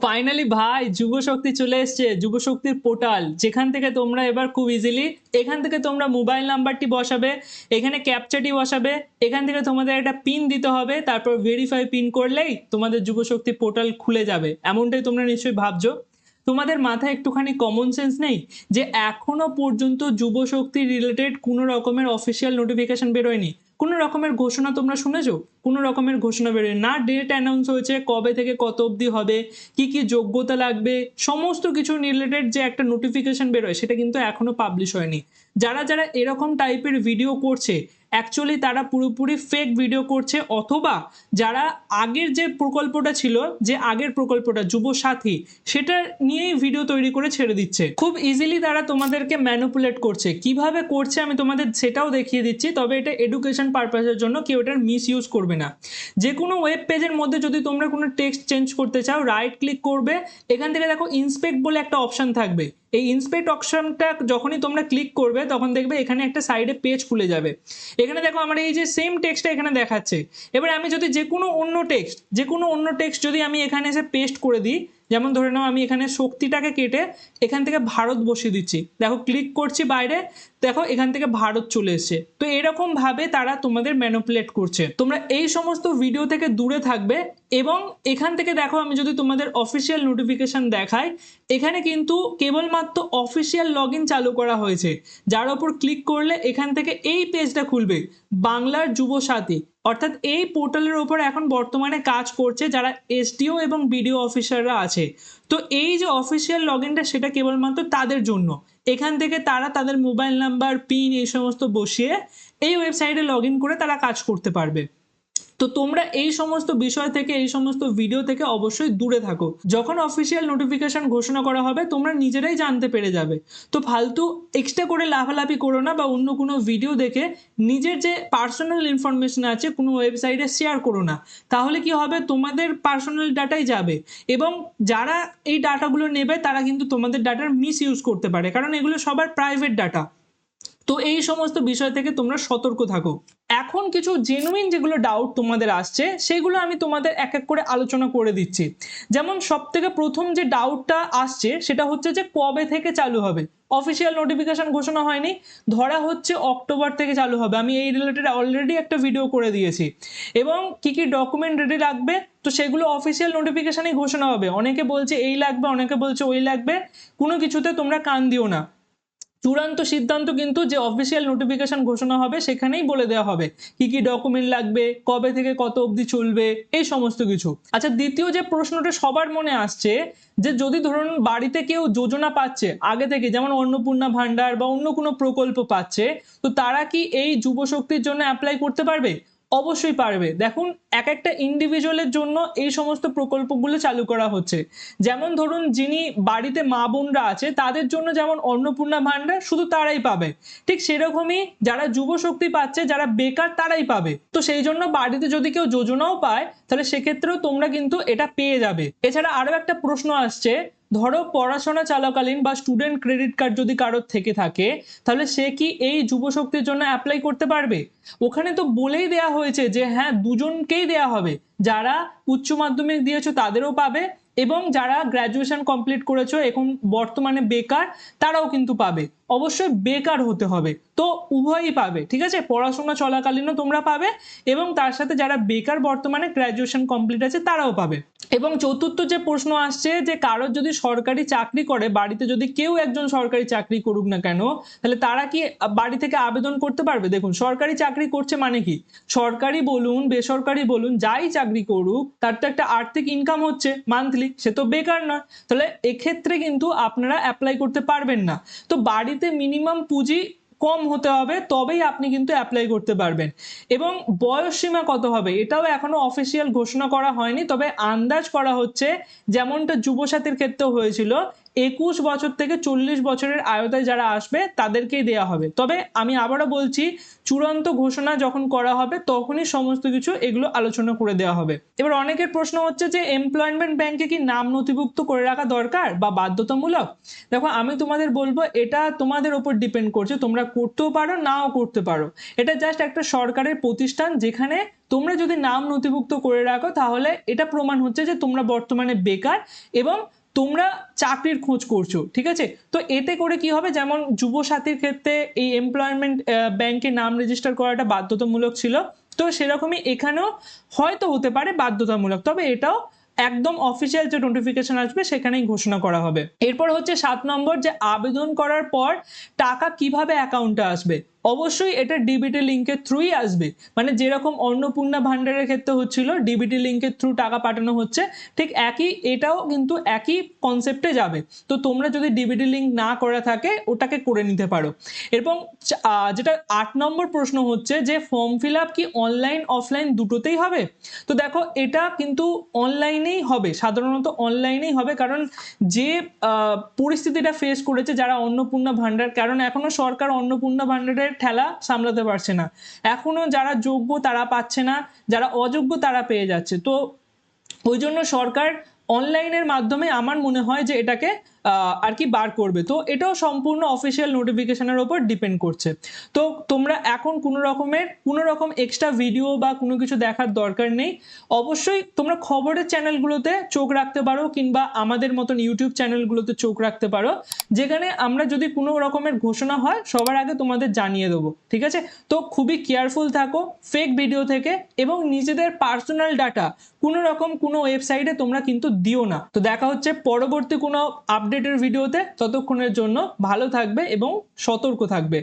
Finally ভাই যুব শক্তি চলে এসছে, যুব শক্তির পোর্টাল, যেখান থেকে তোমরা এবার খুব ইজিলি এখান থেকে তোমরা মোবাইল নাম্বারটি বসাবে, এখানে ক্যাপচাটি বসাবে, এখান থেকে তোমাদের একটা পিন দিতে হবে, তারপর ভেরিফাই পিন করলেই তোমাদের যুব শক্তি পোর্টাল খুলে যাবে। এমনটাই তোমরা নিশ্চয়ই ভাবছো। তোমাদের মাথায় একটুখানি কমন সেন্স নেই যে এখনো পর্যন্ত যুব শক্তি রিলেটেড কোনো রকমের অফিসিয়াল নোটিফিকেশন বেরোয়নি, কোনো রকমের ঘোষণা তোমরা শুনেছো? কোনো রকমের ঘোষণা বেরোয় না, ডেট অ্যানাউন্স হয়েছে কবে থেকে কত অবধি হবে, কি কি যোগ্যতা লাগবে, সমস্ত কিছু রিলেটেড যে একটা নোটিফিকেশন বেরোয় সেটা কিন্তু এখনো পাবলিশ হয়নি। যারা যারা এরকম টাইপের ভিডিও করছে অ্যাকচুয়ালি তারা পুরোপুরি ফেক ভিডিও করছে, অথবা যারা আগের যে প্রকল্পটা ছিল, যে আগের প্রকল্পটা যুব সাথী, সেটা নিয়েই ভিডিও তৈরি করে ছেড়ে দিচ্ছে। খুব ইজিলি তারা তোমাদেরকে ম্যানিপুলেট করছে। কিভাবে করছে আমি তোমাদের সেটাও দেখিয়ে দিচ্ছি, তবে এটা এডুকেশন পারপাসের জন্য, কেউ এটার মিস ইউজ করবে না। যে কোনো ওয়েব পেজের মধ্যে যদি তোমরা কোনো টেক্সট চেঞ্জ করতে চাও, রাইট ক্লিক করবে, এখান থেকে দেখো ইন্সপেক্ট বলে একটা অপশন থাকবে। এই ইন্সপেক্ট অপশনটা যখনই তোমরা ক্লিক করবে তখন দেখবে এখানে একটা সাইডে পেজ খুলে যাবে। এখানে দেখো আমার এই যে সেম টেক্সটটা এখানে দেখাচ্ছে। এবার আমি যদি যে কোনো অন্য টেক্সট যদি আমি এখানে এসে পেস্ট করে দিই, যেমন ধরে নাও আমি এখানে শক্তিটাকে কেটে এখান থেকে ভারত বসিয়ে দিচ্ছি, দেখো ক্লিক করছি বাইরে, দেখো এখান থেকে ভারত চলে এসছে। তো এরকম ভাবে তারা তোমাদের ম্যানিপুলেট করছে। তোমরা এই সমস্ত ভিডিও থেকে দূরে থাকবে। এবং এখান থেকে দেখো আমি যদি তোমাদের অফিসিয়াল নোটিফিকেশন দেখাই, এখানে কিন্তু কেবলমাত্র অফিসিয়াল লগ ইন চালু করা হয়েছে, যার ওপর ক্লিক করলে এখান থেকে এই পেজটা খুলবে, বাংলার যুব সাথী। অর্থাৎ এই পোর্টালের ওপর এখন বর্তমানে কাজ করছে যারা এসডিও এবং বিডিও অফিসাররা আছে। তো এই যে অফিসিয়াল লগ ইনটা সেটা কেবলমাত্র তাদের জন্য। এখান থেকে তারা তাদের মোবাইল নাম্বার, পিন এই সমস্ত বসিয়ে এই ওয়েবসাইটে লগ ইন করে তারা কাজ করতে পারবে। তো তোমরা এই সমস্ত বিষয় থেকে, এই সমস্ত ভিডিও থেকে অবশ্যই দূরে থাকো। যখন অফিসিয়াল নোটিফিকেশন ঘোষণা করা হবে তোমরা নিজেরাই জানতে পেরে যাবে। তো ফালতু এক্সট্রা করে লাফালাফি করো না, বা অন্য কোনো ভিডিও দেখে নিজের যে পার্সোনাল ইনফরমেশন আছে কোনো ওয়েবসাইটে শেয়ার করো না। তাহলে কি হবে, তোমাদের পার্সোনাল ডাটাই যাবে, এবং যারা এই ডাটাগুলো নেবে তারা কিন্তু তোমাদের ডাটার মিস ইউজ করতে পারে, কারণ এগুলো সবার প্রাইভেট ডাটা। তো এই সমস্ত বিষয় থেকে তোমরা সতর্ক থাকো। এখন কিছু জেনুইন যেগুলো ডাউট তোমাদের আসছে সেগুলো আমি তোমাদের এক এক করে আলোচনা করে দিচ্ছি। যেমন সব থেকে প্রথম যে ডাউটটা আসছে সেটা হচ্ছে যে কবে থেকে চালু হবে। অফিসিয়াল নোটিফিকেশন ঘোষণা হয়নি, ধরা হচ্ছে অক্টোবর থেকে চালু হবে। আমি এই রিলেটেড অলরেডি একটা ভিডিও করে দিয়েছি। এবং কি কি ডকুমেন্ট রেডি রাখবে, তো সেগুলো অফিসিয়াল নোটিফিকেশনেই ঘোষণা হবে। অনেকে বলছে এই লাগবে, অনেকে বলছে ওই লাগবে, কোনো কিছুতে তোমরা কান দিও না। চূড়ান্ত সিদ্ধান্ত কিন্তু যে অফিসিয়াল নোটিফিকেশন ঘোষণা হবে সেখানেই বলে দেওয়া হবে কি কি ডকুমেন্ট লাগবে, কবে থেকে কত অবধি চলবে, এই সমস্ত কিছু। আচ্ছা, দ্বিতীয় যে প্রশ্নটা সবার মনে আসছে, যে যদি ধরুন বাড়িতে কেউ যোজনা পাচ্ছে আগে থেকে, যেমন অন্নপূর্ণা ভান্ডার বা অন্য কোনো প্রকল্প পাচ্ছে, তো তারা কি এই যুব শক্তির জন্য অ্যাপ্লাই করতে পারবে? অবশ্যই পারবে। দেখুন, এক একটা ইন্ডিভিজুয়ালের জন্য এই সমস্ত প্রকল্পগুলো চালু করা হচ্ছে। যেমন ধরুন যিনি বাড়িতে মা বোনরা আছে তাদের জন্য যেমন অন্নপূর্ণা ভান্ডার শুধু তারাই পাবে, ঠিক সেরকমই যারা যুব শক্তি পাচ্ছে, যারা বেকার তারাই পাবে। তো সেই জন্য বাড়িতে যদি কেউ যোজনাও পায় তাহলে সেক্ষেত্রেও তোমরা কিন্তু এটা পেয়ে যাবে। এছাড়া আরো একটা প্রশ্ন আসছে, ধরো পড়াশোনা চলাকালীন বা স্টুডেন্ট ক্রেডিট কার্ড যদি কারোর থেকে থাকে, তাহলে সে কি এই যুব শক্তির জন্য অ্যাপ্লাই করতে পারবে? ওখানে তো বলেই দেয়া হয়েছে যে হ্যাঁ, দুজনকেই দেয়া হবে। যারা উচ্চ মাধ্যমিক দিয়েছো তাদেরও পাবে, এবং যারা গ্র্যাজুয়েশন কমপ্লিট করেছো এখন বর্তমানে বেকার তারাও কিন্তু পাবে। অবশ্যই বেকার হতে হবে, তো উভয়ই পাবে। ঠিক আছে, পড়াশোনা চলাকালীনও তোমরা পাবে, এবং তার সাথে যারা বেকার বর্তমানে গ্র্যাজুয়েশন কমপ্লিট আছে তারাও পাবে। এবং চতুর্থ যে প্রশ্ন আসছে, যে কারোর যদি সরকারি চাকরি করে, বাড়িতে যদি কেউ একজন সরকারি চাকরি করুক না কেন, তাহলে তারা কি বাড়ি থেকে আবেদন করতে পারবে? দেখুন, সরকারি চাকরি করছে মানে কি, সরকারি বলুন বেসরকারি বলুন যাই চাকরি করুক তার তো একটা আর্থিক ইনকাম হচ্ছে মান্থলি, সে তো বেকার নয়। তাহলে এক্ষেত্রে কিন্তু আপনারা অ্যাপ্লাই করতে পারবেন না। তো বাড়িতে মিনিমাম পুঁজি কম হতে হবে, তবেই আপনি কিন্তু অ্যাপ্লাই করতে পারবেন। এবং বয়স সীমা কত হবে এটাও এখনো অফিসিয়াল ঘোষণা করা হয়নি, তবে আন্দাজ করা হচ্ছে যেমনটা যুবসাথীর ক্ষেত্রেও হয়েছিল, 21 বছর থেকে 40 বছরের আয়তায় যারা আসবে তাদেরকেই দেওয়া হবে। তবে আমি আবারও বলছি, চূড়ান্ত ঘোষণা যখন করা হবে তখনই সমস্ত কিছু এগুলো আলোচনা করে দেওয়া হবে। এবার অনেকের প্রশ্ন হচ্ছে যে এমপ্লয়মেন্ট ব্যাংকে কি নাম নথিভুক্ত করে রাখা দরকার বা বাধ্যতামূলক? দেখো, আমি তোমাদের বলবো এটা তোমাদের ওপর ডিপেন্ড করছে, তোমরা করতেও পারো নাও করতে পারো। এটা জাস্ট একটা সরকারের প্রতিষ্ঠান, যেখানে তোমরা যদি নাম নথিভুক্ত করে রাখো তাহলে এটা প্রমাণ হচ্ছে যে তোমরা বর্তমানে বেকার এবং তোমরা চাকরির খোঁজ করছো, ঠিক আছে? তো এতে করে কি হবে, যেমন যুবসাথীর ক্ষেত্রে এই এমপ্লয়মেন্ট ব্যাংকে নাম রেজিস্টার করাটা বাধ্যতামূলক ছিল, তো সেরকমই এখানেও হয়তো হতে পারে বাধ্যতামূলক, তবে এটাও একদম অফিসিয়াল যে নোটিফিকেশন আসবে সেখানেই ঘোষণা করা হবে। এরপর হচ্ছে 7 নম্বর, যে আবেদন করার পর টাকা কিভাবে অ্যাকাউন্টে আসবে। অবশ্যই এটা ডিবিটি লিঙ্কের থ্রুই আসবে, মানে যেরকম অন্নপূর্ণা ভান্ডারের ক্ষেত্রে হচ্ছিল ডিবিটি লিঙ্কের থ্রু টাকা পাঠানো হচ্ছে, ঠিক একই এটাও কিন্তু একই কনসেপ্টে যাবে। তো তোমরা যদি ডিবিটি লিঙ্ক না করা থাকে ওটাকে করে নিতে পারো। এবং যেটা 8 নম্বর প্রশ্ন হচ্ছে যে ফর্ম ফিল আপ কি অনলাইন অফলাইন দুটোতেই হবে? তো দেখো, এটা কিন্তু অনলাইনেই হবে, সাধারণত অনলাইনেই হবে, কারণ যে পরিস্থিতিটা ফেস করেছে যারা অন্নপূর্ণা ভান্ডার, কারণ এখনো সরকার অন্নপূর্ণা ভান্ডারের ঠেলা সামলাতে পারছে না, এখনো যারা যোগ্য তারা পাচ্ছে না, যারা অযোগ্য তারা পেয়ে যাচ্ছে। তো ওই জন্য সরকার অনলাইনের মাধ্যমে আমার মনে হয় যে এটাকে আর কি বার করবে। তো এটাও সম্পূর্ণ অফিসিয়াল নোটিফিকেশনের ওপর ডিপেন্ড করছে। তো তোমরা এখন কোনো রকম এক্সট্রা ভিডিও বা কোনো কিছু দেখার দরকার নেই। অবশ্যই তোমরা খবরের চ্যানেলগুলোতে চোখ রাখতে পারো, কিংবা আমাদের মতন ইউটিউব চ্যানেলগুলোতে চোখ রাখতে পারো, যেখানে আমরা যদি কোনো রকমের ঘোষণা হয় সবার আগে তোমাদের জানিয়ে দেবো, ঠিক আছে? তো খুবই কেয়ারফুল থাকো ফেক ভিডিও থেকে, এবং নিজেদের পার্সোনাল ডাটা কোনো রকম কোনো ওয়েবসাইটে তোমরা কিন্তু দিও না। তো দেখা হচ্ছে পরবর্তী কোনো আপডেটের ভিডিওতে, ততক্ষণের জন্য ভালো থাকবে এবং সতর্ক থাকবে।